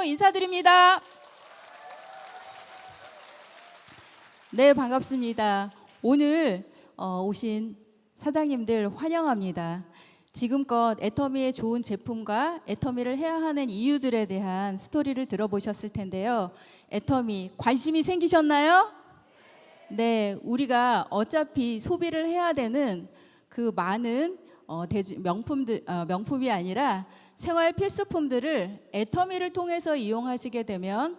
박수로 인사드립니다. 네, 반갑습니다. 오늘 오신 사장님들 환영합니다. 지금껏 애터미의 좋은 제품과 애터미를 해야 하는 이유들에 대한 스토리를 들어보셨을 텐데요. 애터미 관심이 생기셨나요? 네, 우리가 어차피 소비를 해야 되는 그 많은 명품이 아니라 생활 필수품들을 애터미를 통해서 이용하시게 되면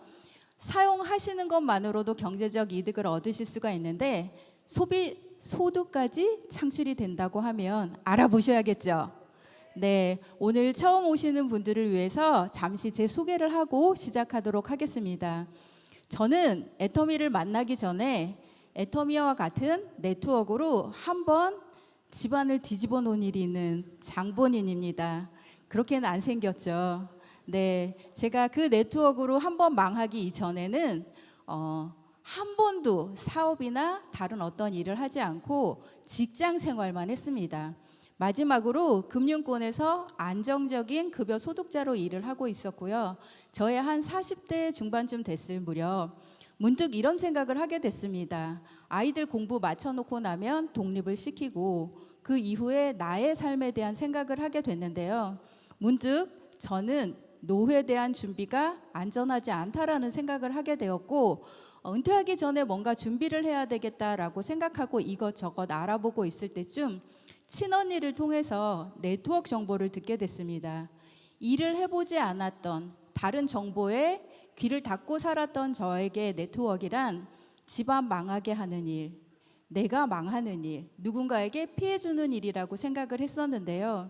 사용하시는 것만으로도 경제적 이득을 얻으실 수가 있는데 소비 소득까지 창출이 된다고 하면 알아보셔야겠죠. 네, 오늘 처음 오시는 분들을 위해서 잠시 제 소개를 하고 시작하도록 하겠습니다. 저는 애터미를 만나기 전에 애터미와 같은 네트워크로 한번 집안을 뒤집어 놓은 일이 있는 장본인입니다. 그렇게는 안 생겼죠. 네, 제가 그 네트워크로 한번 망하기 이전에는 한 번도 사업이나 다른 어떤 일을 하지 않고 직장 생활만 했습니다. 마지막으로 금융권에서 안정적인 급여 소득자로 일을 하고 있었고요. 저의 한 40대 중반쯤 됐을 무렵 문득 이런 생각을 하게 됐습니다. 아이들 공부 맞춰놓고 나면 독립을 시키고 그 이후에 나의 삶에 대한 생각을 하게 됐는데요. 문득 저는 노후에 대한 준비가 안전하지 않다라는 생각을 하게 되었고 은퇴하기 전에 뭔가 준비를 해야 되겠다라고 생각하고 이것저것 알아보고 있을 때쯤 친언니를 통해서 네트워크 정보를 듣게 됐습니다. 일을 해보지 않았던 다른 정보에 귀를 닫고 살았던 저에게 네트워크란 집안 망하게 하는 일, 내가 망하는 일, 누군가에게 피해 주는 일이라고 생각을 했었는데요.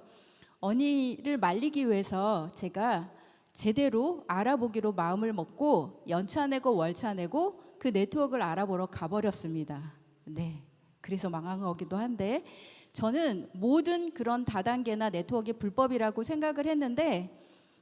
언니를 말리기 위해서 제가 제대로 알아보기로 마음을 먹고 연차 내고 월차 내고 그 네트워크를 알아보러 가버렸습니다. 네, 그래서 망한 거기도 한데 저는 모든 그런 다단계나 네트워크가 불법이라고 생각을 했는데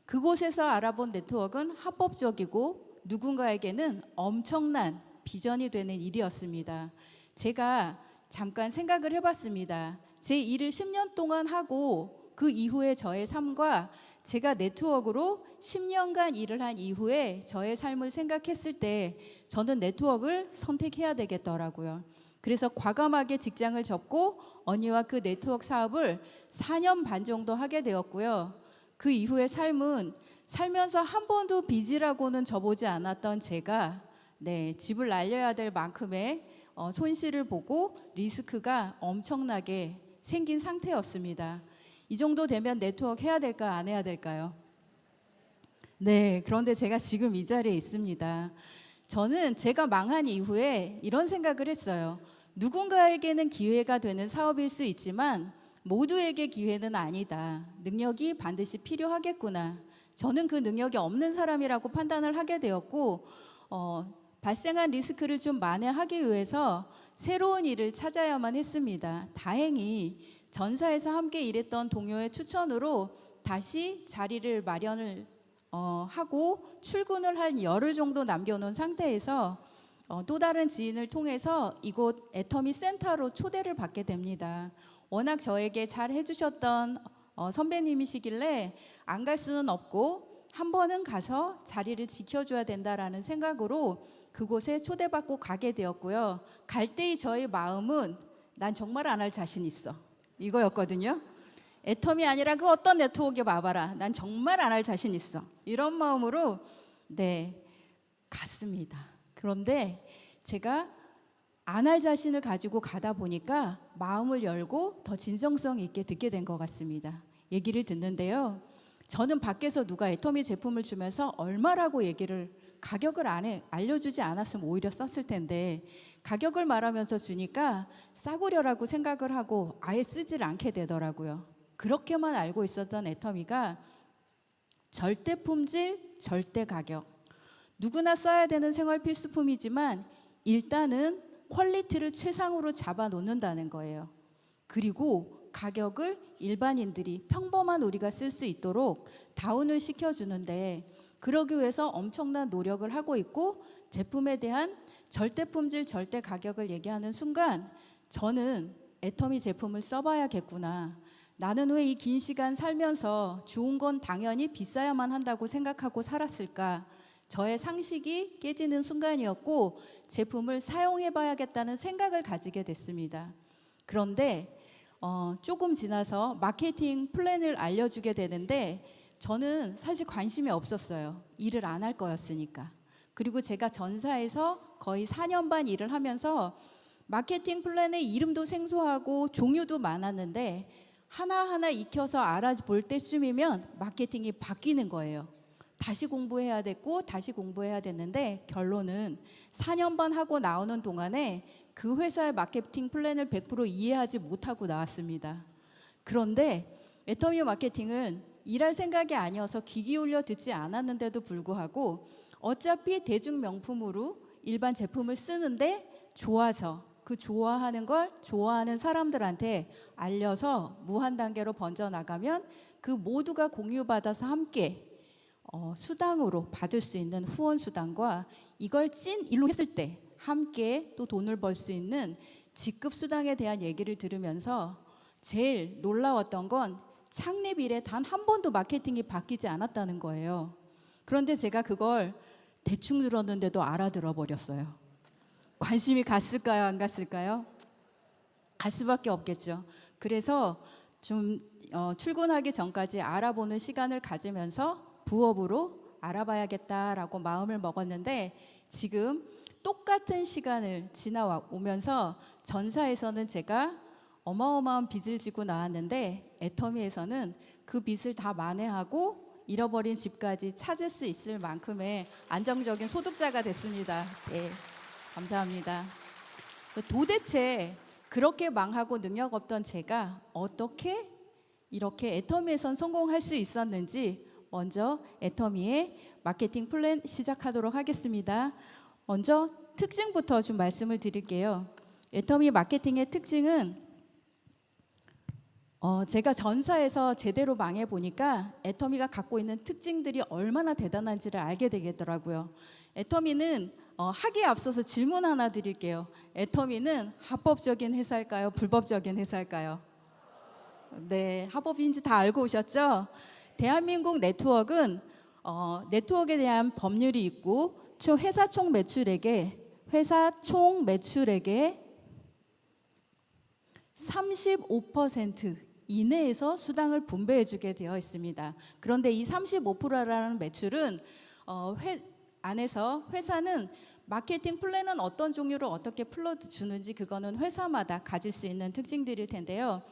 그곳에서 알아본 네트워크는 합법적이고 누군가에게는 엄청난 비전이 되는 일이었습니다. 제가 잠깐 생각을 해봤습니다. 제 일을 10년 동안 하고 그 이후에 저의 삶과 제가 네트워크로 10년간 일을 한 이후에 저의 삶을 생각했을 때 저는 네트워크를 선택해야 되겠더라고요. 그래서 과감하게 직장을 접고 언니와 그 네트워크 사업을 4년 반 정도 하게 되었고요. 그 이후의 삶은 살면서 한 번도 빚이라고는 져보지 않았던 제가 집을 날려야 될 만큼의 손실을 보고 리스크가 엄청나게 생긴 상태였습니다. 이 정도 되면 네트워크 해야 될까 안 해야 될까요? 네, 그런데 제가 지금 이 자리에 있습니다. 저는 제가 망한 이후에 이런 생각을 했어요. 누군가에게는 기회가 되는 사업일 수 있지만 모두에게 기회는 아니다. 능력이 반드시 필요하겠구나. 저는 그 능력이 없는 사람이라고 판단을 하게 되었고 발생한 리스크를 좀 만회하기 위해서 새로운 일을 찾아야만 했습니다. 다행히 전사에서 함께 일했던 동료의 추천으로 다시 자리를 마련을 하고 출근을 한 열흘 정도 남겨놓은 상태에서 또 다른 지인을 통해서 이곳 애터미 센터로 초대를 받게 됩니다. 워낙 저에게 잘 해주셨던 선배님이시길래 안 갈 수는 없고 한 번은 가서 자리를 지켜줘야 된다라는 생각으로 그곳에 초대받고 가게 되었고요. 갈 때의 저의 마음은 난 정말 안 할 자신 있어 이거였거든요. 애터미 아니라 그 어떤 네트워크에 와봐라. 난 정말 안 할 자신 있어. 이런 마음으로 갔습니다. 그런데 제가 안 할 자신을 가지고 가다 보니까 마음을 열고 더 진정성 있게 듣게 된 것 같습니다. 얘기를 듣는데요. 저는 밖에서 누가 애터미 제품을 주면서 얼마라고 가격을 알려주지 않았으면 오히려 썼을 텐데 가격을 말하면서 주니까 싸구려라고 생각을 하고 아예 쓰질 않게 되더라고요. 그렇게만 알고 있었던 애터미가 절대 품질, 절대 가격. 누구나 써야 되는 생활 필수품이지만 일단은 퀄리티를 최상으로 잡아 놓는다는 거예요. 그리고 가격을 일반인들이 평범한 우리가 쓸 수 있도록 다운을 시켜주는데 그러기 위해서 엄청난 노력을 하고 있고 제품에 대한 절대 품질, 절대 가격을 얘기하는 순간 저는 애터미 제품을 써봐야겠구나. 나는 왜 이 긴 시간 살면서 좋은 건 당연히 비싸야만 한다고 생각하고 살았을까? 저의 상식이 깨지는 순간이었고 제품을 사용해 봐야겠다는 생각을 가지게 됐습니다. 그런데 조금 지나서 마케팅 플랜을 알려주게 되는데 저는 사실 관심이 없었어요. 일을 안 할 거였으니까. 그리고 제가 전사에서 거의 4년 반 일을 하면서 마케팅 플랜의 이름도 생소하고 종류도 많았는데 하나하나 익혀서 알아볼 때쯤이면 마케팅이 바뀌는 거예요. 다시 공부해야 됐고 다시 공부해야 됐는데 결론은 4년 반 하고 나오는 동안에 그 회사의 마케팅 플랜을 100% 이해하지 못하고 나왔습니다. 그런데 애터미 마케팅은 일할 생각이 아니어서 귀 기울여 듣지 않았는데도 불구하고 어차피 대중 명품으로 일반 제품을 쓰는데 좋아서 그 좋아하는 걸 좋아하는 사람들한테 알려서 무한 단계로 번져나가면 그 모두가 공유받아서 함께 수당으로 받을 수 있는 후원 수당과 이걸 찐 일로 했을 때 함께 또 돈을 벌 수 있는 직급 수당에 대한 얘기를 들으면서 제일 놀라웠던 건 창립 이래 단 한 번도 마케팅이 바뀌지 않았다는 거예요. 그런데 제가 그걸 대충 들었는데도 알아들어 버렸어요. 관심이 갔을까요? 안 갔을까요? 갈 수밖에 없겠죠. 그래서 좀 출근하기 전까지 알아보는 시간을 가지면서 부업으로 알아봐야겠다라고 마음을 먹었는데 지금 똑같은 시간을 지나오면서 전사에서는 제가 어마어마한 빚을 지고 나왔는데 애터미에서는 그 빚을 다 만회하고 잃어버린 집까지 찾을 수 있을 만큼의 안정적인 소득자가 됐습니다. 네, 감사합니다. 도대체 그렇게 망하고 능력 없던 제가 어떻게 이렇게 애터미에선 성공할 수 있었는지 먼저 애터미의 마케팅 플랜 시작하도록 하겠습니다. 먼저 특징부터 좀 말씀을 드릴게요. 애터미 마케팅의 특징은 제가 전사에서 제대로 망해 보니까 애터미가 갖고 있는 특징들이 얼마나 대단한지를 알게 되겠더라고요. 애터미는 하기에 앞서서 질문 하나 드릴게요. 애터미는 합법적인 회사일까요? 불법적인 회사일까요? 네, 합법인지 다 알고 오셨죠? 대한민국 네트워크는 네트워크에 대한 법률이 있고 회사 총 매출액의 35% 이내에서 수당을 분배해주게 되어 있습니다. 그런데 이 35%라는 매출은 안에서 회사는 마케팅 플랜은 어떤 종류로 어떻게 풀어주는지 그거는 회사마다 가질 수 있는 특징들일 텐데요.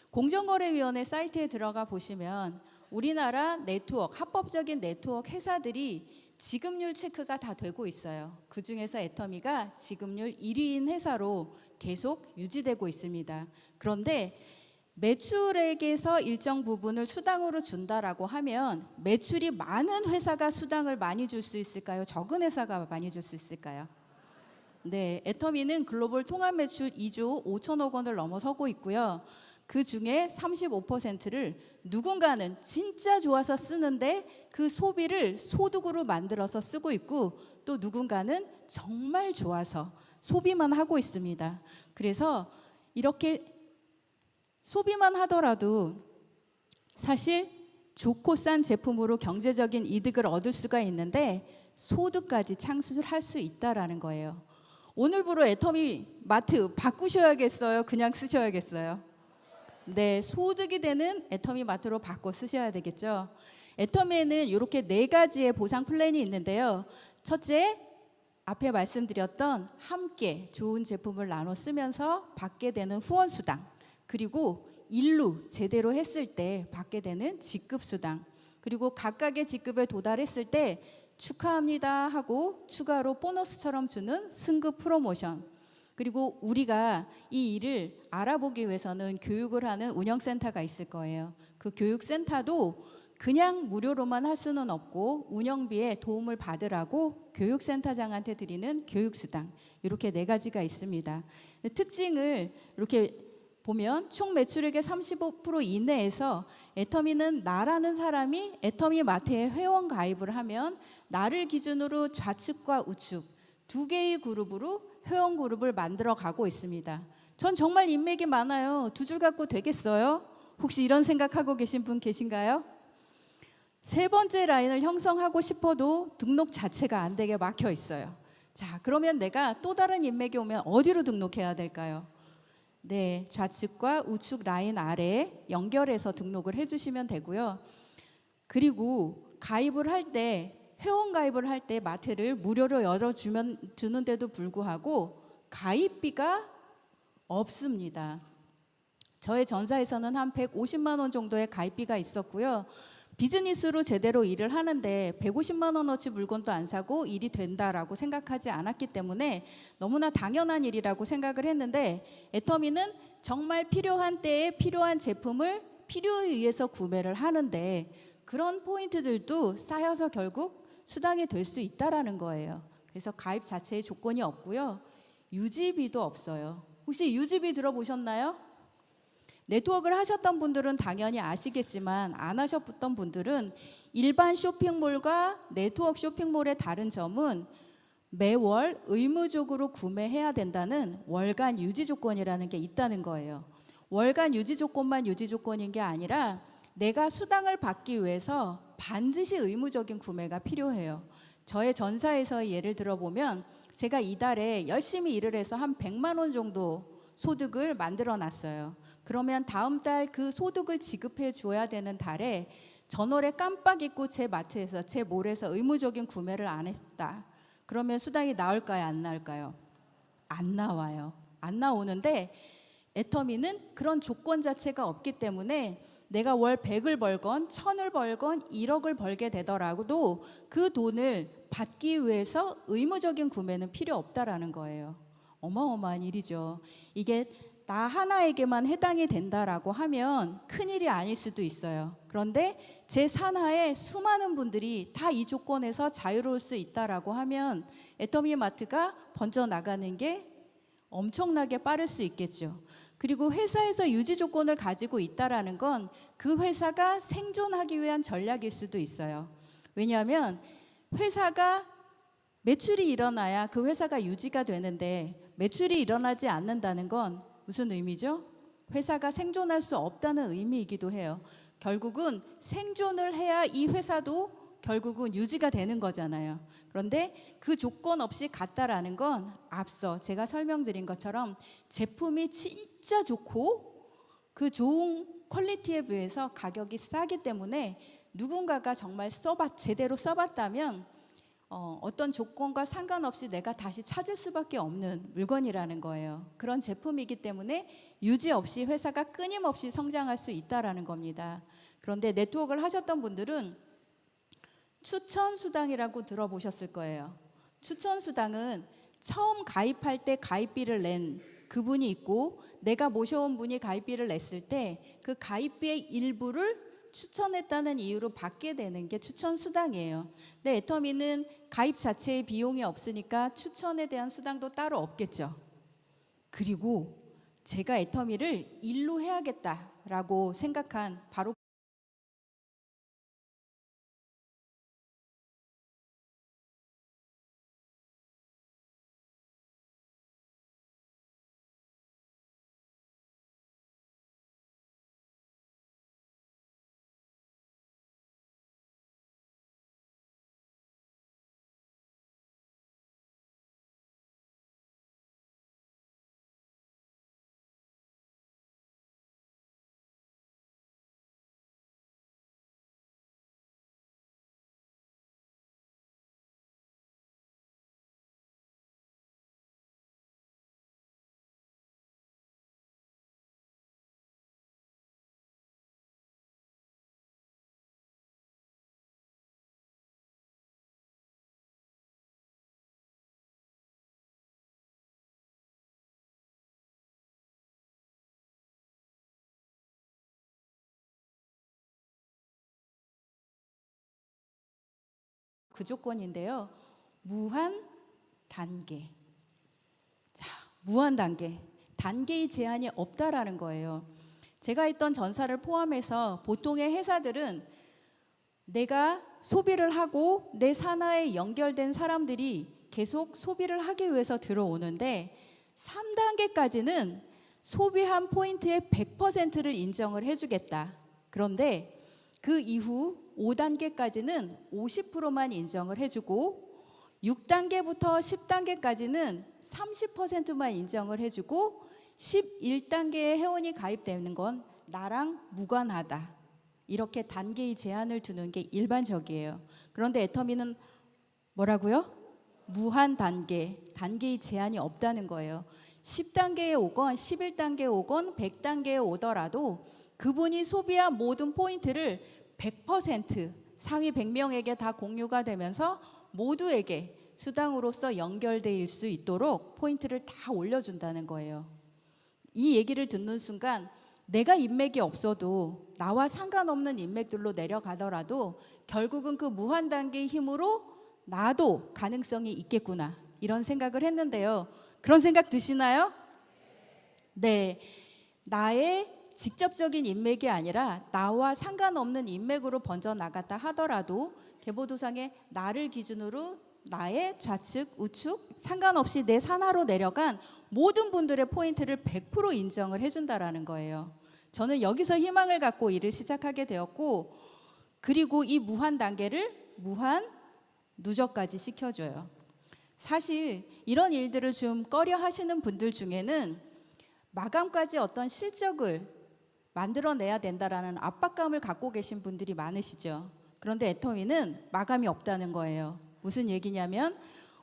공정거래위원회 사이트에 들어가 보시면 우리나라 네트워크, 합법적인 네트워크 회사들이 지급률 체크가 다 되고 있어요. 그 중에서 애터미가 지급률 1위인 회사로 계속 유지되고 있습니다. 그런데 매출액에서 일정 부분을 수당으로 준다라고 하면 매출이 많은 회사가 수당을 많이 줄 수 있을까요? 적은 회사가 많이 줄 수 있을까요? 네, 애터미는 글로벌 통합 매출 2조 5천억 원을 넘어서고 있고요. 그 중에 35%를 누군가는 진짜 좋아서 쓰는데 그 소비를 소득으로 만들어서 쓰고 있고 또 누군가는 정말 좋아서 소비만 하고 있습니다. 그래서 이렇게 소비만 하더라도 사실 좋고 싼 제품으로 경제적인 이득을 얻을 수가 있는데 소득까지 창출할 수 있다라는 거예요. 오늘부로 애터미 마트 바꾸셔야겠어요? 그냥 쓰셔야겠어요? 네, 소득이 되는 애터미 마트로 바꿔 쓰셔야 되겠죠. 애터미에는 이렇게 4가지의 보상 플랜이 있는데요. 첫째, 앞에 말씀드렸던 함께 좋은 제품을 나눠 쓰면서 받게 되는 후원 수당, 그리고 일루 제대로 했을 때 받게 되는 직급 수당, 그리고 각각의 직급에 도달했을 때 축하합니다 하고 추가로 보너스처럼 주는 승급 프로모션, 그리고 우리가 이 일을 알아보기 위해서는 교육을 하는 운영센터가 있을 거예요. 그 교육센터도 그냥 무료로만 할 수는 없고 운영비에 도움을 받으라고 교육센터장한테 드리는 교육수당, 이렇게 4가지가 있습니다. 특징을 이렇게 보면 총 매출액의 35% 이내에서 애터미는 나라는 사람이 애터미 마트에 회원 가입을 하면 나를 기준으로 좌측과 우측 2개의 그룹으로 회원 그룹을 만들어 가고 있습니다. 전 정말 인맥이 많아요. 2줄 갖고 되겠어요? 혹시 이런 생각하고 계신 분 계신가요? 세 번째 라인을 형성하고 싶어도 등록 자체가 안 되게 막혀 있어요. 자, 그러면 내가 또 다른 인맥이 오면 어디로 등록해야 될까요? 네, 좌측과 우측 라인 아래에 연결해서 등록을 해주시면 되고요. 그리고 가입을 할 때, 회원 가입을 할 때 마트를 무료로 주는데도 불구하고 가입비가 없습니다. 저의 전사에서는 한 150만 원 정도의 가입비가 있었고요. 비즈니스로 제대로 일을 하는데 150만 원어치 물건도 안 사고 일이 된다라고 생각하지 않았기 때문에 너무나 당연한 일이라고 생각을 했는데, 애터미는 정말 필요한 때에 필요한 제품을 필요에 의해서 구매를 하는데 그런 포인트들도 쌓여서 결국 수당이 될 수 있다라는 거예요. 그래서 가입 자체의 조건이 없고요. 유지비도 없어요. 혹시 유지비 들어보셨나요? 네트워크를 하셨던 분들은 당연히 아시겠지만 안 하셨던 분들은 일반 쇼핑몰과 네트워크 쇼핑몰의 다른 점은 매월 의무적으로 구매해야 된다는 월간 유지 조건이라는 게 있다는 거예요. 월간 유지 조건만 유지 조건인 게 아니라 내가 수당을 받기 위해서 반드시 의무적인 구매가 필요해요. 저의 전사에서의 예를 들어보면 제가 이달에 열심히 일을 해서 한 100만 원 정도 소득을 만들어 놨어요. 그러면 다음 달 그 소득을 지급해 줘야 되는 달에 전월에 깜빡 잊고 제 마트에서 제 몰에서 의무적인 구매를 안 했다. 그러면 수당이 나올까요? 안 나올까요? 안 나와요. 안 나오는데 애터미는 그런 조건 자체가 없기 때문에 내가 월 100을 벌건 1000을 벌건 1억을 벌게 되더라도 그 돈을 받기 위해서 의무적인 구매는 필요 없다라는 거예요. 어마어마한 일이죠. 이게 나 하나에게만 해당이 된다라고 하면 큰일이 아닐 수도 있어요. 그런데 제 산하에 수많은 분들이 다 이 조건에서 자유로울 수 있다라고 하면 애터미 마트가 번져나가는 게 엄청나게 빠를 수 있겠죠. 그리고 회사에서 유지 조건을 가지고 있다라는 건 그 회사가 생존하기 위한 전략일 수도 있어요. 왜냐하면 회사가 매출이 일어나야 그 회사가 유지가 되는데 매출이 일어나지 않는다는 건 무슨 의미죠? 회사가 생존할 수 없다는 의미이기도 해요. 결국은 생존을 해야 이 회사도 결국은 유지가 되는 거잖아요. 그런데 그 조건 없이 갔다라는 건 앞서 제가 설명드린 것처럼 제품이 진짜 좋고 그 좋은 퀄리티에 비해서 가격이 싸기 때문에 누군가가 정말 제대로 써봤다면 어떤 조건과 상관없이 내가 다시 찾을 수밖에 없는 물건이라는 거예요. 그런 제품이기 때문에 유지 없이 회사가 끊임없이 성장할 수 있다라는 겁니다. 그런데 네트워크를 하셨던 분들은 추천 수당이라고 들어보셨을 거예요. 추천 수당은 처음 가입할 때 가입비를 낸 그분이 있고 내가 모셔온 분이 가입비를 냈을 때 그 가입비의 일부를 추천했다는 이유로 받게 되는 게 추천 수당이에요. 근데 애터미는 가입 자체의 비용이 없으니까 추천에 대한 수당도 따로 없겠죠. 그리고 제가 애터미를 일로 해야겠다라고 생각한 바로 그 조건인데요. 무한 단계. 자, 무한 단계. 단계의 제한이 없다라는 거예요. 제가 있던 전사를 포함해서 보통의 회사들은 내가 소비를 하고 내 산하에 연결된 사람들이 계속 소비를 하기 위해서 들어오는데 3단계까지는 소비한 포인트의 100%를 인정을 해주겠다. 그런데 그 이후 5단계까지는 50%만 인정을 해주고 6단계부터 10단계까지는 30%만 인정을 해주고 11단계에 회원이 가입되는 건 나랑 무관하다. 이렇게 단계의 제한을 두는 게 일반적이에요. 그런데 애터미는 뭐라고요? 무한 단계, 단계의 제한이 없다는 거예요. 10단계에 오건 11단계에 오건 100단계에 오더라도 그분이 소비한 모든 포인트를 100% 상위 100명에게 다 공유가 되면서 모두에게 수당으로서 연결될 수 있도록 포인트를 다 올려준다는 거예요. 이 얘기를 듣는 순간 내가 인맥이 없어도 나와 상관없는 인맥들로 내려가더라도 결국은 그 무한 단계의 힘으로 나도 가능성이 있겠구나 이런 생각을 했는데요. 그런 생각 드시나요? 네, 나의 직접적인 인맥이 아니라 나와 상관없는 인맥으로 번져 나갔다 하더라도 계보도상에 나를 기준으로 나의 좌측, 우측 상관없이 내 산하로 내려간 모든 분들의 포인트를 100% 인정을 해준다라는 거예요. 저는 여기서 희망을 갖고 일을 시작하게 되었고, 그리고 이 무한 단계를 무한 누적까지 시켜줘요. 사실 이런 일들을 좀 꺼려 하시는 분들 중에는 마감까지 어떤 실적을 만들어내야 된다라는 압박감을 갖고 계신 분들이 많으시죠. 그런데 애터미는 마감이 없다는 거예요. 무슨 얘기냐면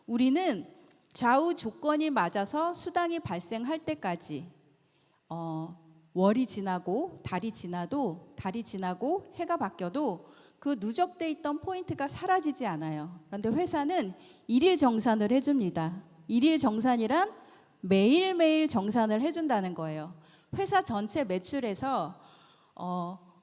우리는 좌우 조건이 맞아서 수당이 발생할 때까지 월이 지나고 달이 지나고 해가 바뀌어도 그 누적돼 있던 포인트가 사라지지 않아요. 그런데 회사는 일일 정산을 해줍니다. 일일 정산이란 매일매일 정산을 해준다는 거예요. 회사 전체 매출에서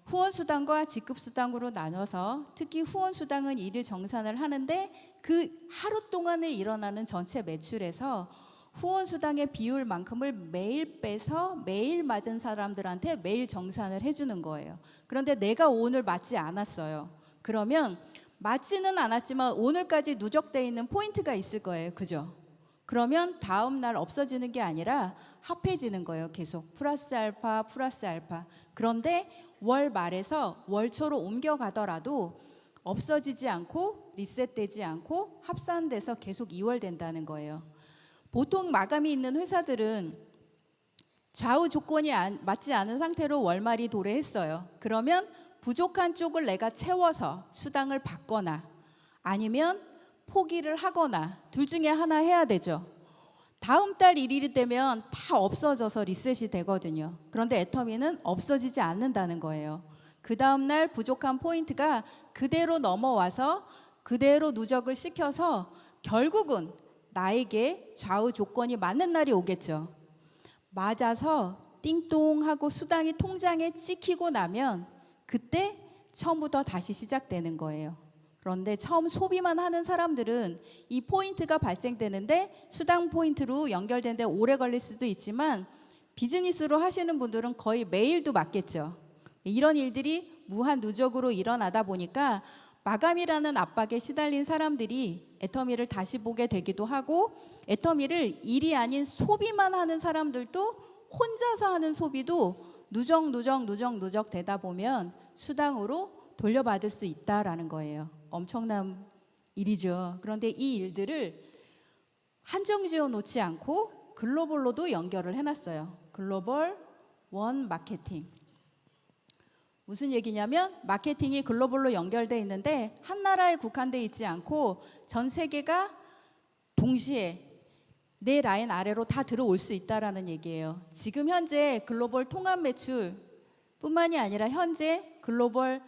후원수당과 직급수당으로 나눠서 특히 후원수당은 일일 정산을 하는데 그 하루 동안에 일어나는 전체 매출에서 후원수당의 비율만큼을 매일 빼서 매일 맞은 사람들한테 매일 정산을 해주는 거예요. 그런데 내가 오늘 맞지 않았어요. 그러면 맞지는 않았지만 오늘까지 누적되어 있는 포인트가 있을 거예요. 그죠? 그러면 다음 날 없어지는 게 아니라 합해지는 거예요. 계속 플러스 알파 플러스 알파. 그런데 월 말에서 월 초로 옮겨가더라도 없어지지 않고 리셋되지 않고 합산돼서 계속 이월된다는 거예요. 보통 마감이 있는 회사들은 좌우 조건이 맞지 않은 상태로 월말이 도래했어요. 그러면 부족한 쪽을 내가 채워서 수당을 받거나 아니면 포기를 하거나 둘 중에 하나 해야 되죠. 다음 달 1일이 되면 다 없어져서 리셋이 되거든요. 그런데 애터미는 없어지지 않는다는 거예요. 그 다음 날 부족한 포인트가 그대로 넘어와서 그대로 누적을 시켜서 결국은 나에게 좌우 조건이 맞는 날이 오겠죠. 맞아서 띵동하고 수당이 통장에 찍히고 나면 그때 처음부터 다시 시작되는 거예요. 그런데 처음 소비만 하는 사람들은 이 포인트가 발생되는데 수당 포인트로 연결되는데 오래 걸릴 수도 있지만 비즈니스로 하시는 분들은 거의 매일도 맞겠죠. 이런 일들이 무한 누적으로 일어나다 보니까 마감이라는 압박에 시달린 사람들이 애터미를 다시 보게 되기도 하고 애터미를 일이 아닌 소비만 하는 사람들도 혼자서 하는 소비도 누적 되다 보면 수당으로 돌려받을 수 있다라는 거예요. 엄청난 일이죠. 그런데 이 일들을 한정지어 놓지 않고 글로벌로도 연결을 해놨어요. 글로벌 원 마케팅. 무슨 얘기냐면 마케팅이 글로벌로 연결돼 있는데 한 나라에 국한돼 있지 않고 전 세계가 동시에 내 라인 아래로 다 들어올 수 있다라는 얘기예요. 지금 현재 글로벌 통합 매출 뿐만이 아니라 현재 글로벌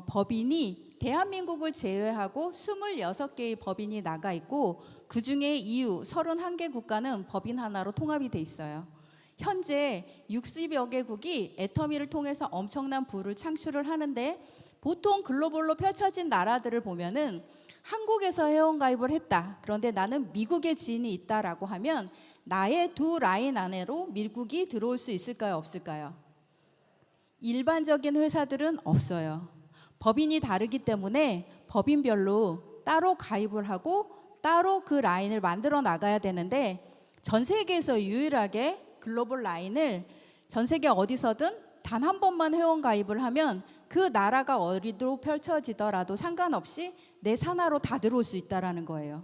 법인이 대한민국을 제외하고 26개의 법인이 나가 있고 그중에 EU 31개 국가는 법인 하나로 통합이 돼 있어요. 현재 60여 개국이 애터미를 통해서 엄청난 부를 창출을 하는데 보통 글로벌로 펼쳐진 나라들을 보면은 한국에서 회원가입을 했다. 그런데 나는 미국에 지인이 있다라고 하면 나의 두 라인 안으로 미국이 들어올 수 있을까요? 없을까요? 일반적인 회사들은 없어요. 법인이 다르기 때문에 법인별로 따로 가입을 하고 따로 그 라인을 만들어 나가야 되는데 전 세계에서 유일하게 글로벌 라인을 전 세계 어디서든 단 한 번만 회원 가입을 하면 그 나라가 어디로 펼쳐지더라도 상관없이 내 산하로 다 들어올 수 있다는 거예요.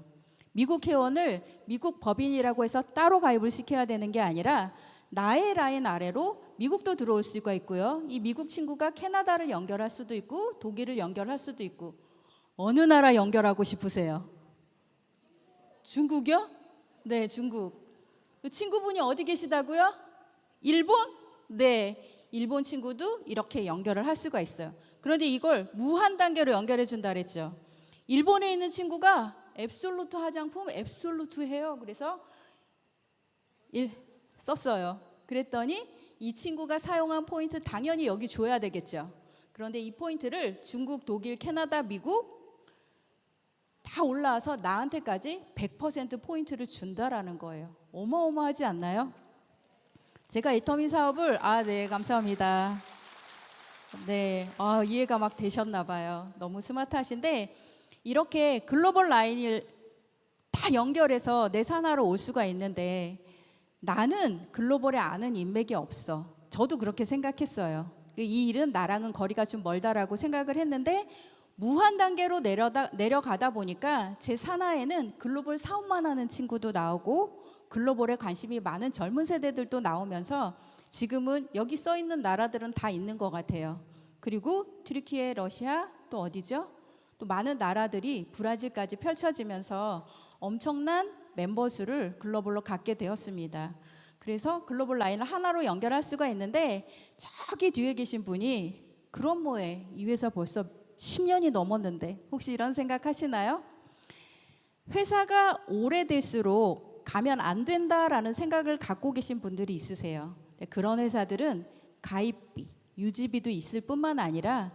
미국 회원을 미국 법인이라고 해서 따로 가입을 시켜야 되는 게 아니라 나의 라인 아래로 미국도 들어올 수가 있고요. 이 미국 친구가 캐나다를 연결할 수도 있고 독일을 연결할 수도 있고. 어느 나라 연결하고 싶으세요? 중국이요? 네, 중국. 친구분이 어디 계시다고요? 일본? 네, 일본 친구도 이렇게 연결을 할 수가 있어요. 그런데 이걸 무한 단계로 연결해 준다 그랬죠. 일본에 있는 친구가 앱솔루트 화장품 앱솔루트 해요. 그래서 썼어요. 그랬더니 이 친구가 사용한 포인트 당연히 여기 줘야 되겠죠. 그런데 이 포인트를 중국, 독일, 캐나다, 미국 다 올라와서 나한테까지 100% 포인트를 준다라는 거예요. 어마어마하지 않나요? 제가 애터미 사업을 네, 감사합니다. 네, 이해가 막 되셨나 봐요. 너무 스마트하신데 이렇게 글로벌 라인을 다 연결해서 내 산하로 올 수가 있는데 나는 글로벌에 아는 인맥이 없어. 저도 그렇게 생각했어요. 이 일은 나랑은 거리가 좀 멀다라고 생각을 했는데 무한 단계로 내려가다 보니까 제 산하에는 글로벌 사업만 하는 친구도 나오고 글로벌에 관심이 많은 젊은 세대들도 나오면서 지금은 여기 써 있는 나라들은 다 있는 것 같아요. 그리고 튀르키예, 러시아, 또 어디죠? 또 많은 나라들이 브라질까지 펼쳐지면서 엄청난 멤버 수를 글로벌로 갖게 되었습니다. 그래서 글로벌 라인을 하나로 연결할 수가 있는데 저기 뒤에 계신 분이 그런 뭐에 이 회사 벌써 10년이 넘었는데 혹시 이런 생각 하시나요? 회사가 오래될수록 가면 안 된다라는 생각을 갖고 계신 분들이 있으세요. 그런 회사들은 가입비, 유지비도 있을 뿐만 아니라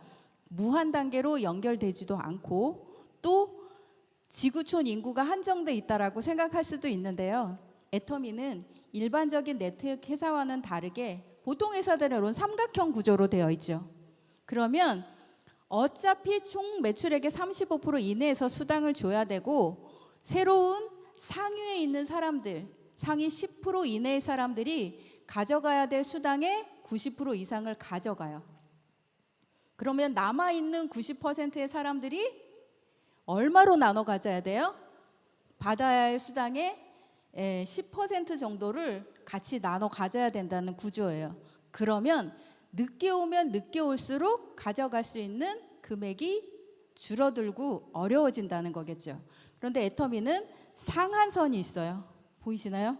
무한 단계로 연결되지도 않고 또 지구촌 인구가 한정돼 있다라고 생각할 수도 있는데요. 애터미는 일반적인 네트워크 회사와는 다르게 보통 회사들은 이런 삼각형 구조로 되어 있죠. 그러면 어차피 총 매출액의 35% 이내에서 수당을 줘야 되고 새로운 상위에 있는 사람들, 상위 10% 이내의 사람들이 가져가야 될 수당의 90% 이상을 가져가요. 그러면 남아있는 90%의 사람들이 얼마로 나눠 가져야 돼요? 받아야 할 수당의 10% 정도를 같이 나눠 가져야 된다는 구조예요. 그러면 늦게 오면 늦게 올수록 가져갈 수 있는 금액이 줄어들고 어려워진다는 거겠죠. 그런데 애터미는 상한선이 있어요. 보이시나요?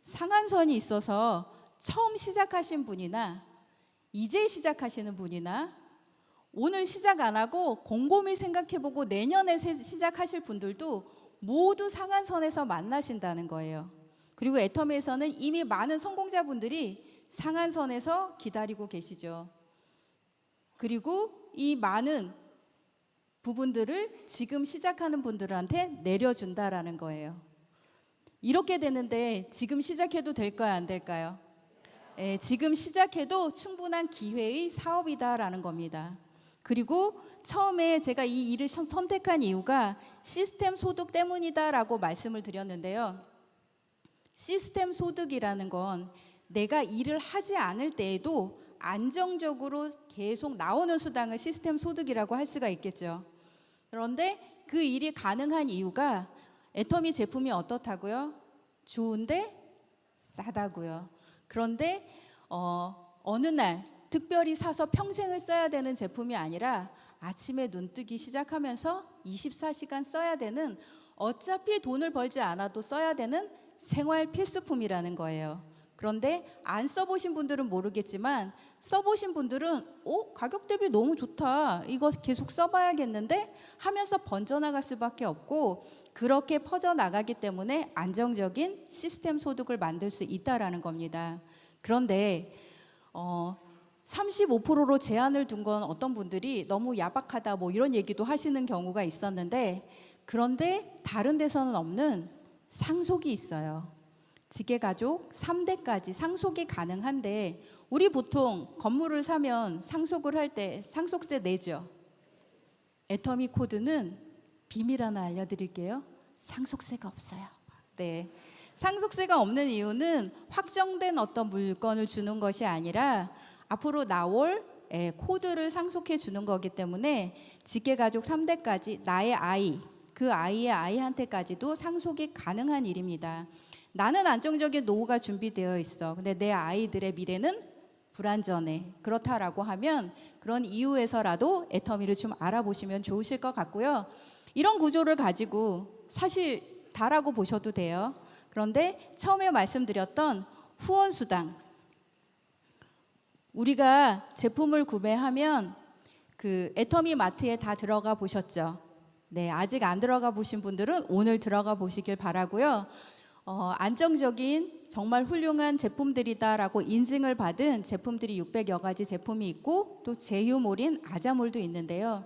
상한선이 있어서 처음 시작하신 분이나 이제 시작하시는 분이나 오늘 시작 안 하고 곰곰이 생각해보고 내년에 시작하실 분들도 모두 상한선에서 만나신다는 거예요. 그리고 애터미에서는 이미 많은 성공자분들이 상한선에서 기다리고 계시죠. 그리고 이 많은 부분들을 지금 시작하는 분들한테 내려준다라는 거예요. 이렇게 되는데 지금 시작해도 될까요? 안 될까요? 지금 시작해도 충분한 기회의 사업이다라는 겁니다. 그리고 처음에 제가 이 일을 선택한 이유가 시스템 소득 때문이다라고 말씀을 드렸는데요. 시스템 소득이라는 건 내가 일을 하지 않을 때에도 안정적으로 계속 나오는 수당을 시스템 소득이라고 할 수가 있겠죠. 그런데 그 일이 가능한 이유가 애터미 제품이 어떻다고요? 좋은데 싸다고요. 그런데 어느 날 특별히 사서 평생을 써야 되는 제품이 아니라 아침에 눈 뜨기 시작하면서 24시간 써야 되는 어차피 돈을 벌지 않아도 써야 되는 생활 필수품이라는 거예요. 그런데 안 써보신 분들은 모르겠지만 써보신 분들은 가격 대비 너무 좋다. 이거 계속 써봐야겠는데 하면서 번져나갈 수밖에 없고 그렇게 퍼져나가기 때문에 안정적인 시스템 소득을 만들 수 있다라는 겁니다. 그런데 35%로 제한을 둔 건 어떤 분들이 너무 야박하다 뭐 이런 얘기도 하시는 경우가 있었는데 그런데 다른 데서는 없는 상속이 있어요. 직계가족 3대까지 상속이 가능한데 우리 보통 건물을 사면 상속을 할 때 상속세 내죠. 애터미 코드는 비밀 하나 알려드릴게요. 상속세가 없어요. 네, 상속세가 없는 이유는 확정된 어떤 물건을 주는 것이 아니라 앞으로 나올 코드를 상속해 주는 거기 때문에 직계가족 3대까지 나의 아이, 그 아이의 아이한테까지도 상속이 가능한 일입니다. 나는 안정적인 노후가 준비되어 있어. 근데 내 아이들의 미래는 불안전해. 그렇다라고 하면 그런 이유에서라도 애터미를 좀 알아보시면 좋으실 것 같고요. 이런 구조를 가지고 사실 다라고 보셔도 돼요. 그런데 처음에 말씀드렸던 후원수당, 우리가 제품을 구매하면 그 애터미 마트에 다 들어가 보셨죠? 네, 아직 안 들어가 보신 분들은 오늘 들어가 보시길 바라고요. 안정적인 정말 훌륭한 제품들이다라고 인증을 받은 제품들이 600여 가지 제품이 있고 또 제휴몰인 아자몰도 있는데요.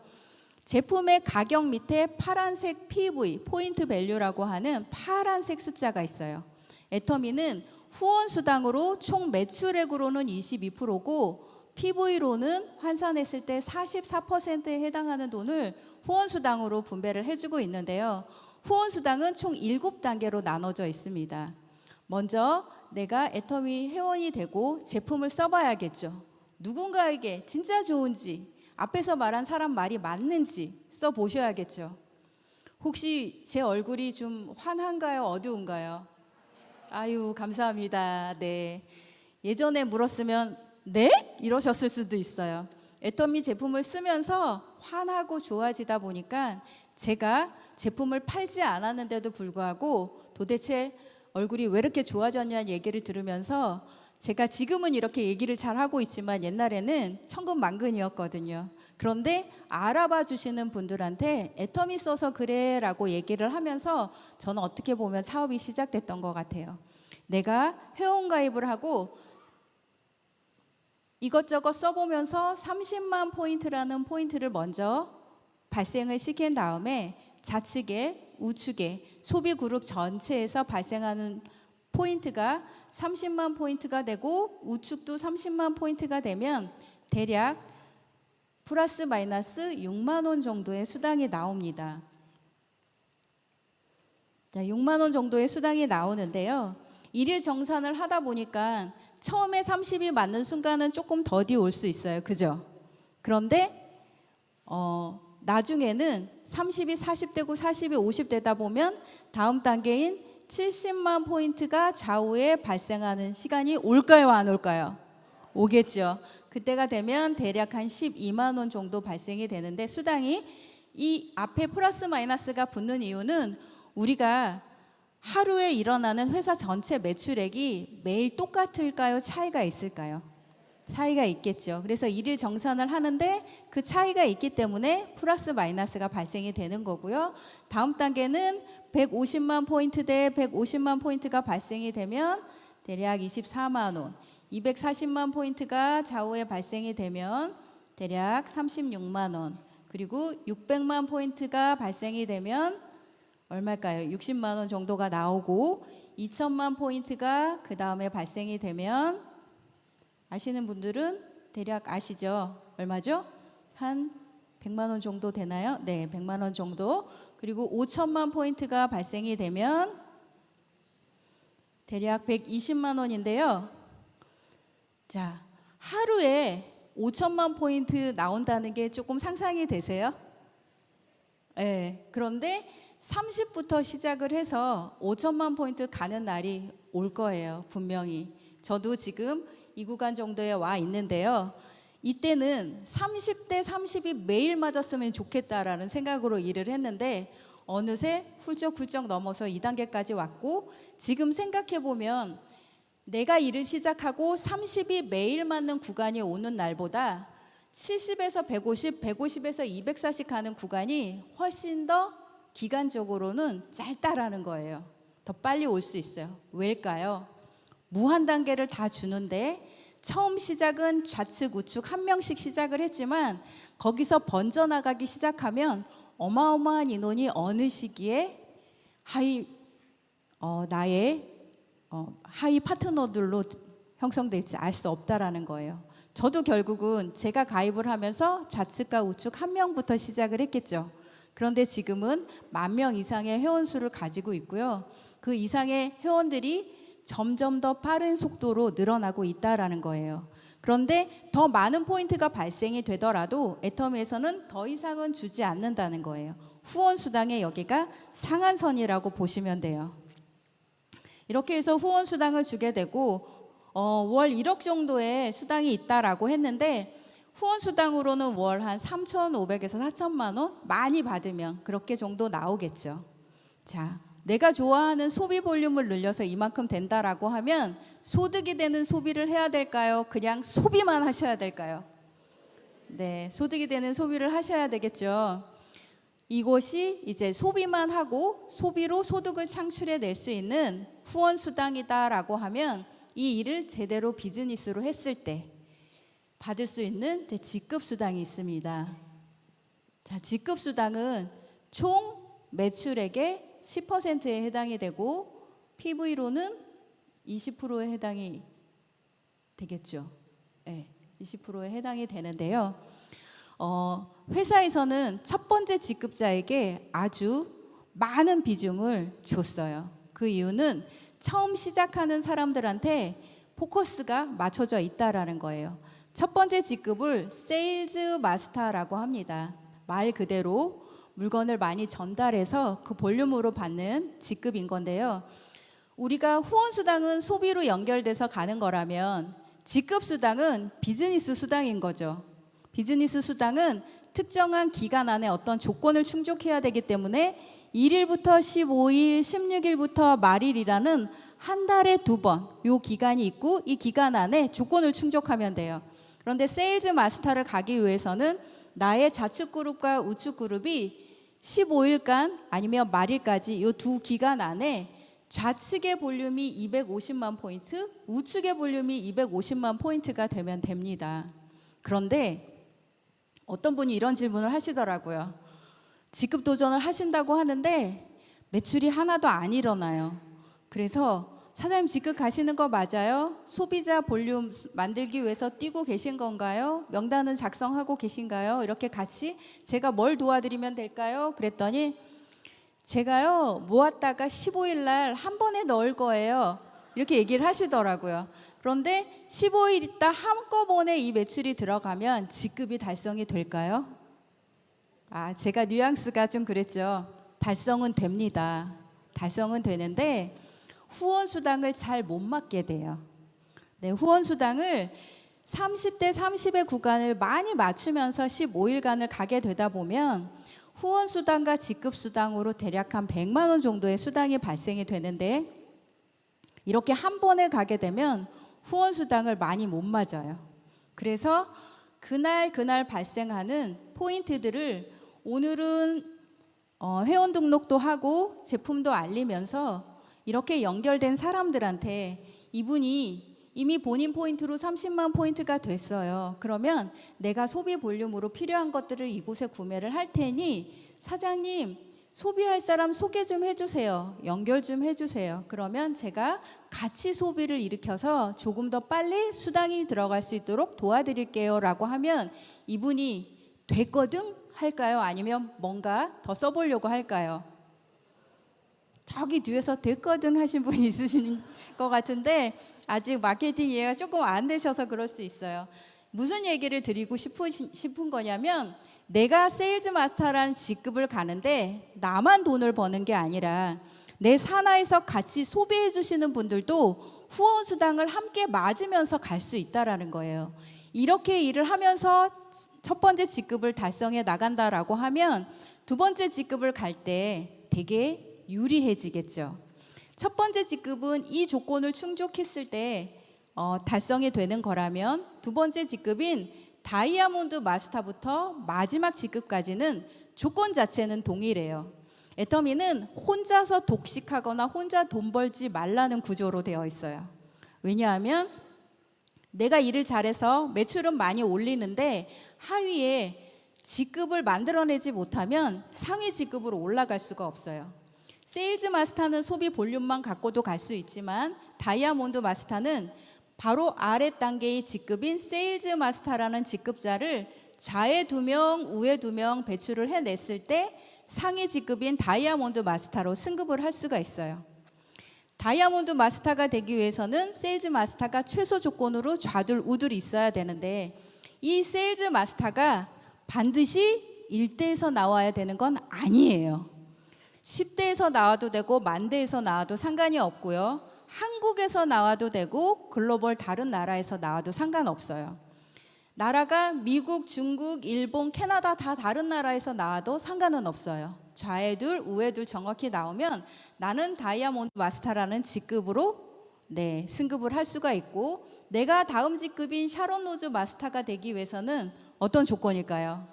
제품의 가격 밑에 파란색 PV, 포인트 밸류라고 하는 파란색 숫자가 있어요. 애터미는 후원수당으로 총 매출액으로는 22%고 PV로는 환산했을 때 44%에 해당하는 돈을 후원수당으로 분배를 해주고 있는데요. 후원수당은 총 7단계로 나눠져 있습니다. 먼저 내가 애터미 회원이 되고 제품을 써봐야겠죠. 누군가에게 진짜 좋은지, 앞에서 말한 사람 말이 맞는지 써보셔야겠죠. 혹시 제 얼굴이 좀 환한가요? 어두운가요? 아유, 감사합니다. 네. 예전에 물었으면 네? 이러셨을 수도 있어요. 애터미 제품을 쓰면서 환하고 좋아지다 보니까 제가 제품을 팔지 않았는데도 불구하고 도대체 얼굴이 왜 이렇게 좋아졌냐는 얘기를 들으면서 제가 지금은 이렇게 얘기를 잘 하고 있지만 옛날에는 천근만근이었거든요. 그런데 알아봐 주시는 분들한테 애터미 써서 그래 라고 얘기를 하면서 저는 어떻게 보면 사업이 시작됐던 것 같아요. 내가 회원가입을 하고 이것저것 써보면서 30만 포인트라는 포인트를 먼저 발생을 시킨 다음에 좌측에 우측에 소비 그룹 전체에서 발생하는 포인트가 30만 포인트가 되고 우측도 30만 포인트가 되면 대략 플러스 마이너스 6만 원 정도의 수당이 나옵니다. 자, 6만 원 정도의 수당이 나오는데요. 일일 정산을 하다 보니까 처음에 30이 맞는 순간은 조금 더디 올 수 있어요. 그죠? 그런데 나중에는 30이 40되고 40이 50 되다 보면 다음 단계인 70만 포인트가 좌우에 발생하는 시간이 올까요? 안 올까요? 오겠죠. 그때가 되면 대략 한 12만 원 정도 발생이 되는데 수당이 이 앞에 플러스 마이너스가 붙는 이유는 우리가 하루에 일어나는 회사 전체 매출액이 매일 똑같을까요? 차이가 있을까요? 차이가 있겠죠. 그래서 일일 정산을 하는데 그 차이가 있기 때문에 플러스 마이너스가 발생이 되는 거고요. 다음 단계는 150만 포인트 대 150만 포인트가 발생이 되면 대략 24만 원, 240만 포인트가 좌우에 발생이 되면 대략 36만 원, 그리고 600만 포인트가 발생이 되면 얼마일까요? 60만 원 정도가 나오고 2천만 포인트가 그 다음에 발생이 되면 아시는 분들은 대략 아시죠? 얼마죠? 한 100만 원 정도 되나요? 네, 100만 원 정도. 그리고 5천만 포인트가 발생이 되면 대략 120만 원인데요. 자, 하루에 5천만 포인트 나온다는 게 조금 상상이 되세요? 네, 그런데 30부터 시작을 해서 5천만 포인트 가는 날이 올 거예요. 분명히. 저도 지금 이 구간 정도에 와 있는데요. 이때는 30대 30이 매일 맞았으면 좋겠다라는 생각으로 일을 했는데 어느새 훌쩍훌쩍 넘어서 2단계까지 왔고 지금 생각해보면 내가 일을 시작하고 30이 매일 맞는 구간이 오는 날보다 70에서 150, 150에서 240 가는 구간이 훨씬 더 기간적으로는 짧다라는 거예요. 더 빨리 올 수 있어요. 왜일까요? 무한 단계를 다 주는데 처음 시작은 좌측 우측 한 명씩 시작을 했지만 거기서 번져나가기 시작하면 어마어마한 인원이 어느 시기에 나의 하위 파트너들로 형성될지 알 수 없다라는 거예요. 저도 결국은 제가 가입을 하면서 좌측과 우측 한 명부터 시작을 했겠죠. 그런데 지금은 10,000명 이상의 회원 수를 가지고 있고요. 그 이상의 회원들이 점점 더 빠른 속도로 늘어나고 있다라는 거예요. 그런데 더 많은 포인트가 발생이 되더라도 애터미에서는 더 이상은 주지 않는다는 거예요. 후원 수당의 여기가 상한선이라고 보시면 돼요. 이렇게 해서 후원 수당을 주게 되고 월 1억 정도의 수당이 있다라고 했는데 후원 수당으로는 월 한 3,500에서 4천만 원 많이 받으면 그렇게 정도 나오겠죠. 자, 내가 좋아하는 소비 볼륨을 늘려서 이만큼 된다라고 하면 소득이 되는 소비를 해야 될까요? 그냥 소비만 하셔야 될까요? 네, 소득이 되는 소비를 하셔야 되겠죠. 이것이 이제 소비만 하고 소비로 소득을 창출해 낼 수 있는 후원 수당이다라고 하면 이 일을 제대로 비즈니스로 했을 때 받을 수 있는 직급 수당이 있습니다. 자, 직급 수당은 총 매출액의 10%에 해당이 되고 PV로는 20%에 해당이 되겠죠. 네, 20%에 해당이 되는데요. 회사에서는 첫 번째 직급자에게 아주 많은 비중을 줬어요. 그 이유는 처음 시작하는 사람들한테 포커스가 맞춰져 있다라는 거예요. 첫 번째 직급을 세일즈 마스터라고 합니다. 말 그대로 물건을 많이 전달해서 그 볼륨으로 받는 직급인 건데요. 우리가 후원 수당은 소비로 연결돼서 가는 거라면 직급 수당은 비즈니스 수당인 거죠. 비즈니스 수당은 특정한 기간 안에 어떤 조건을 충족해야 되기 때문에 1일부터 15일, 16일부터 말일이라는 한 달에 2번 요 기간이 있고 이 기간 안에 조건을 충족하면 돼요. 그런데 세일즈 마스터를 가기 위해서는 나의 좌측 그룹과 우측 그룹이 15일간 아니면 말일까지 이 두 기간 안에 좌측의 볼륨이 250만 포인트, 우측의 볼륨이 250만 포인트가 되면 됩니다. 그런데 어떤 분이 이런 질문을 하시더라고요. 직급 도전을 하신다고 하는데 매출이 하나도 안 일어나요. 그래서 사장님 직급 가시는 거 맞아요? 소비자 볼륨 만들기 위해서 뛰고 계신 건가요? 명단은 작성하고 계신가요? 이렇게 같이 제가 뭘 도와드리면 될까요? 그랬더니 제가요 모았다가 15일 날 한 번에 넣을 거예요. 이렇게 얘기를 하시더라고요. 그런데 15일 있다 한꺼번에 이 매출이 들어가면 직급이 달성이 될까요? 제가 뉘앙스가 좀 그랬죠. 달성은 됩니다. 달성은 되는데 후원 수당을 잘 못 맞게 돼요. 네, 후원 수당을 30대 30의 구간을 많이 맞추면서 15일간을 가게 되다 보면 후원 수당과 직급 수당으로 대략 한 100만 원 정도의 수당이 발생이 되는데 이렇게 한 번에 가게 되면 후원 수당을 많이 못 맞아요. 그래서 그날 발생하는 포인트들을 오늘은 회원 등록도 하고 제품도 알리면서 이렇게 연결된 사람들한테 이분이 이미 본인 포인트로 30만 포인트가 됐어요. 그러면 내가 소비 볼륨으로 필요한 것들을 이곳에 구매를 할 테니 사장님 소비할 사람 소개 좀 해주세요. 연결 좀 해주세요. 그러면 제가 같이 소비를 일으켜서 조금 더 빨리 수당이 들어갈 수 있도록 도와드릴게요 라고 하면 이분이 됐거든 할까요? 아니면 뭔가 더 써보려고 할까요? 저기 뒤에서 됐거든 하신 분이 있으신 것 같은데 아직 마케팅 이해가 조금 안 되셔서 그럴 수 있어요. 무슨 얘기를 드리고 싶은 거냐면 내가 세일즈 마스터라는 직급을 가는데 나만 돈을 버는 게 아니라 내 산하에서 같이 소비해 주시는 분들도 후원 수당을 함께 맞으면서 갈 수 있다라는 거예요. 이렇게 일을 하면서 첫 번째 직급을 달성해 나간다라고 하면 두 번째 직급을 갈 때 되게 유리해지겠죠. 첫 번째 직급은 이 조건을 충족했을 때 달성이 되는 거라면 두 번째 직급인 다이아몬드 마스터부터 마지막 직급까지는 조건 자체는 동일해요. 애터미는 혼자서 독식하거나 혼자 돈 벌지 말라는 구조로 되어 있어요. 왜냐하면 내가 일을 잘해서 매출은 많이 올리는데 하위에 직급을 만들어내지 못하면 상위 직급으로 올라갈 수가 없어요. 세일즈 마스터는 소비 볼륨만 갖고도 갈 수 있지만 다이아몬드 마스터는 바로 아래 단계의 직급인 세일즈 마스터라는 직급자를 좌에 2명, 우에 2명 배출을 해냈을 때 상위 직급인 다이아몬드 마스터로 승급을 할 수가 있어요. 다이아몬드 마스터가 되기 위해서는 세일즈 마스터가 최소 조건으로 좌들 우들이 있어야 되는데, 이 세일즈 마스터가 반드시 1대에서 나와야 되는 건 아니에요. 10대에서 나와도 되고 만대에서 나와도 상관이 없고요. 한국에서 나와도 되고 글로벌 다른 나라에서 나와도 상관없어요. 나라가 미국, 중국, 일본, 캐나다 다 다른 나라에서 나와도 상관은 없어요. 좌에둘, 우에둘 정확히 나오면 나는 다이아몬드 마스터라는 직급으로 승급을 할 수가 있고, 내가 다음 직급인 샤론 로즈 마스터가 되기 위해서는 어떤 조건일까요?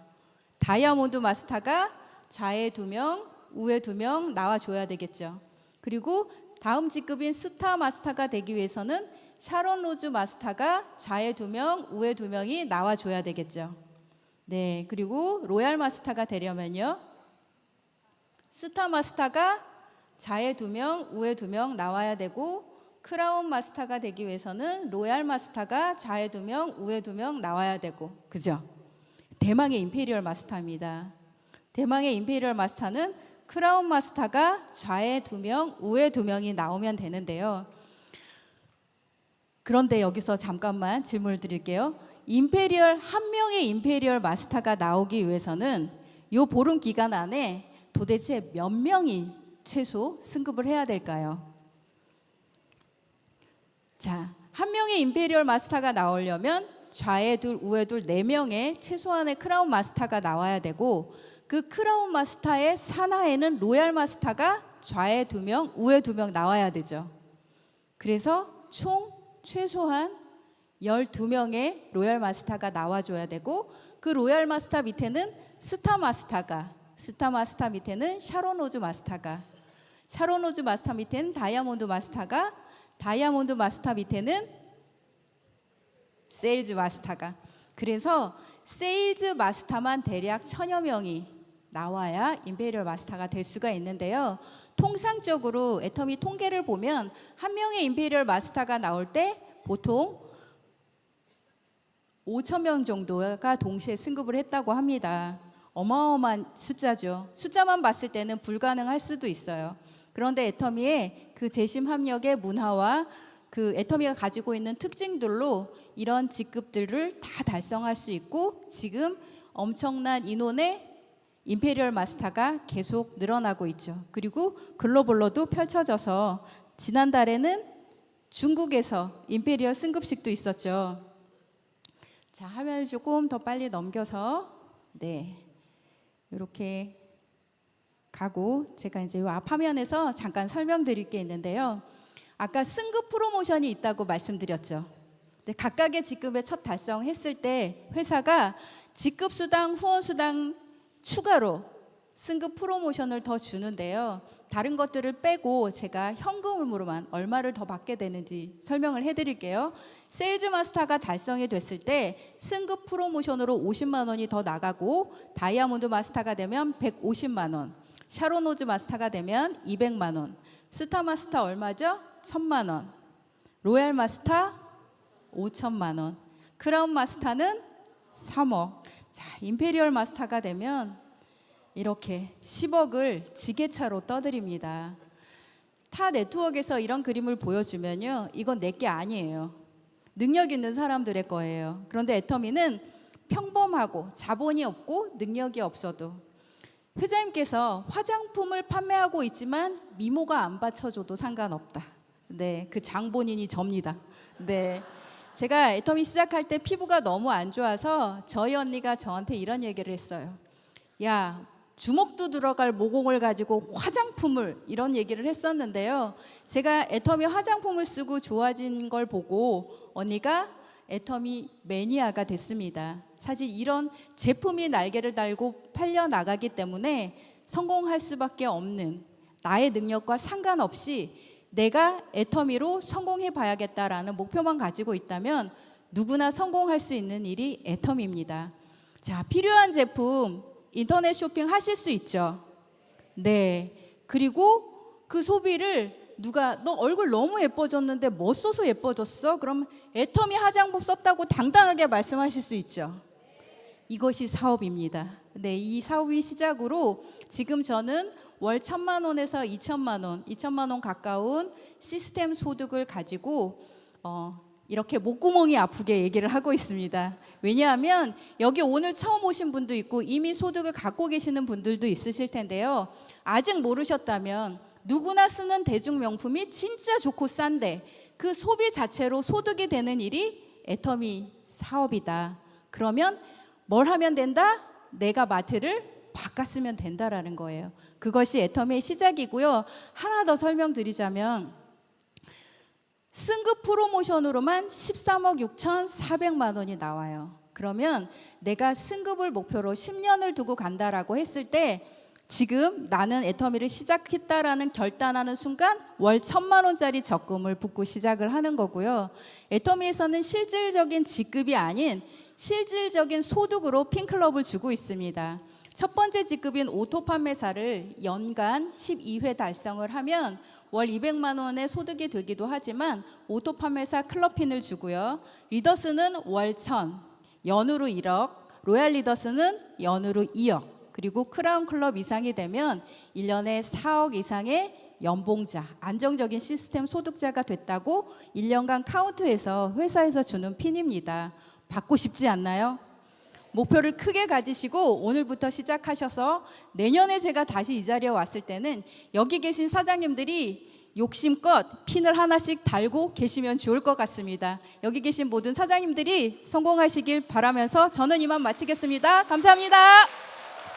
다이아몬드 마스터가 좌에 2명, 우에 2명 나와줘야 되겠죠. 그리고 다음 직급인 스타 마스터가 되기 위해서는 샤론 로즈 마스터가 좌에 2명, 우에 2명이 나와줘야 되겠죠. 그리고 로얄 마스터가 되려면요, 스타 마스터가 좌에 2명, 우에 2명 나와야 되고, 크라운 마스터가 되기 위해서는 로얄 마스터가 좌에 2명, 우에 2명 나와야 되고, 그죠? 대망의 임페리얼 마스터입니다. 대망의 임페리얼 마스터는 크라운 마스터가 좌에 2명, 우에 2명이 나오면 되는데요. 그런데 여기서 잠깐만 질문을 드릴게요. 한 명의 임페리얼 마스터가 나오기 위해서는 이 보름 기간 안에 도대체 몇 명이 최소 승급을 해야 될까요? 자, 한 명의 임페리얼 마스터가 나오려면 좌에 2, 우에 2, 4명의 최소한의 크라운 마스터가 나와야 되고, 그 크라운 마스터의 산하에는 로얄 마스터가 좌에 2명, 우에 2명 나와야 되죠. 그래서 총 최소한 12명의 로얄 마스터가 나와줘야 되고, 그 로얄 마스터 밑에는 스타 마스터 밑에는 샤론 로즈 마스터가, 샤론 로즈 마스터 밑에는 다이아몬드 마스터가, 다이아몬드 마스터 밑에는 세일즈 마스터가. 그래서 세일즈 마스터만 대략 1000여 명이 나와야 임페리얼 마스터가 될 수가 있는데요. 통상적으로 애터미 통계를 보면 한 명의 임페리얼 마스터가 나올 때 보통 5,000명 정도가 동시에 승급을 했다고 합니다. 어마어마한 숫자죠. 숫자만 봤을 때는 불가능할 수도 있어요. 그런데 애터미의 그 재심 합력의 문화와 그 애터미가 가지고 있는 특징들로 이런 직급들을 다 달성할 수 있고, 지금 엄청난 인원의 임페리얼 마스터가 계속 늘어나고 있죠. 그리고 글로벌로도 펼쳐져서 지난달에는 중국에서 임페리얼 승급식도 있었죠. 자, 화면을 조금 더 빨리 넘겨서 이렇게 가고, 제가 이제 이 앞 화면에서 잠깐 설명드릴 게 있는데요. 아까 승급 프로모션이 있다고 말씀드렸죠. 각각의 직급에 첫 달성했을 때 회사가 직급 수당, 후원 수당 추가로 승급 프로모션을 더 주는데요. 다른 것들을 빼고 제가 현금으로만 얼마를 더 받게 되는지 설명을 해드릴게요. 세일즈 마스터가 달성이 됐을 때 승급 프로모션으로 50만 원이 더 나가고, 다이아몬드 마스터가 되면 150만 원, 샤론 로즈 마스터가 되면 200만 원, 스타 마스터 얼마죠? 1000만 원, 로얄 마스터 5천만 원, 크라운 마스터는 3억. 자, 임페리얼 마스터가 되면 이렇게 10억을 지게차로 떠드립니다. 타 네트워크에서 이런 그림을 보여주면요, 이건 내게 아니에요. 능력 있는 사람들의 거예요. 그런데 애터미는 평범하고 자본이 없고 능력이 없어도, 회장님께서 화장품을 판매하고 있지만 미모가 안 받쳐줘도 상관없다. 그 장본인이 접니다. 제가 애터미 시작할 때 피부가 너무 안 좋아서 저희 언니가 저한테 이런 얘기를 했어요. 야, 주먹도 들어갈 모공을 가지고 화장품을, 이런 얘기를 했었는데요. 제가 애터미 화장품을 쓰고 좋아진 걸 보고 언니가 애터미 매니아가 됐습니다. 사실 이런 제품이 날개를 달고 팔려나가기 때문에 성공할 수밖에 없는, 나의 능력과 상관없이 내가 애터미로 성공해 봐야겠다라는 목표만 가지고 있다면 누구나 성공할 수 있는 일이 애터미입니다. 자, 필요한 제품 인터넷 쇼핑 하실 수 있죠. 그리고 그 소비를 누가, 너 얼굴 너무 예뻐졌는데 뭐 써서 예뻐졌어? 그럼 애터미 화장품 썼다고 당당하게 말씀하실 수 있죠. 이것이 사업입니다. 네, 이 사업이 시작으로 지금 저는 월 1,000만 원에서 2천만 원 가까운 시스템 소득을 가지고 이렇게 목구멍이 아프게 얘기를 하고 있습니다. 왜냐하면 여기 오늘 처음 오신 분도 있고 이미 소득을 갖고 계시는 분들도 있으실 텐데요. 아직 모르셨다면 누구나 쓰는 대중명품이 진짜 좋고 싼데 그 소비 자체로 소득이 되는 일이 애터미 사업이다. 그러면 뭘 하면 된다? 내가 마트를 바꿨으면 된다라는 거예요. 그것이 애터미의 시작이고요. 하나 더 설명드리자면 승급 프로모션으로만 13억 6,400만 원이 나와요. 그러면 내가 승급을 목표로 10년을 두고 간다라고 했을 때 지금 나는 애터미를 시작했다라는 결단하는 순간 월 1,000만 원짜리 적금을 붓고 시작을 하는 거고요. 애터미에서는 실질적인 직급이 아닌 실질적인 소득으로 핀클럽을 주고 있습니다. 첫 번째 직급인 오토 판매사를 연간 12회 달성을 하면 월 200만 원의 소득이 되기도 하지만 오토 판매사 클럽핀을 주고요. 리더스는 월 1,000, 연으로 1억, 로얄 리더스는 연으로 2억, 그리고 크라운 클럽 이상이 되면 1년에 4억 이상의 연봉자, 안정적인 시스템 소득자가 됐다고 1년간 카운트해서 회사에서 주는 핀입니다. 받고 싶지 않나요? 목표를 크게 가지시고 오늘부터 시작하셔서 내년에 제가 다시 이 자리에 왔을 때는 여기 계신 사장님들이 욕심껏 핀을 하나씩 달고 계시면 좋을 것 같습니다. 여기 계신 모든 사장님들이 성공하시길 바라면서 저는 이만 마치겠습니다. 감사합니다.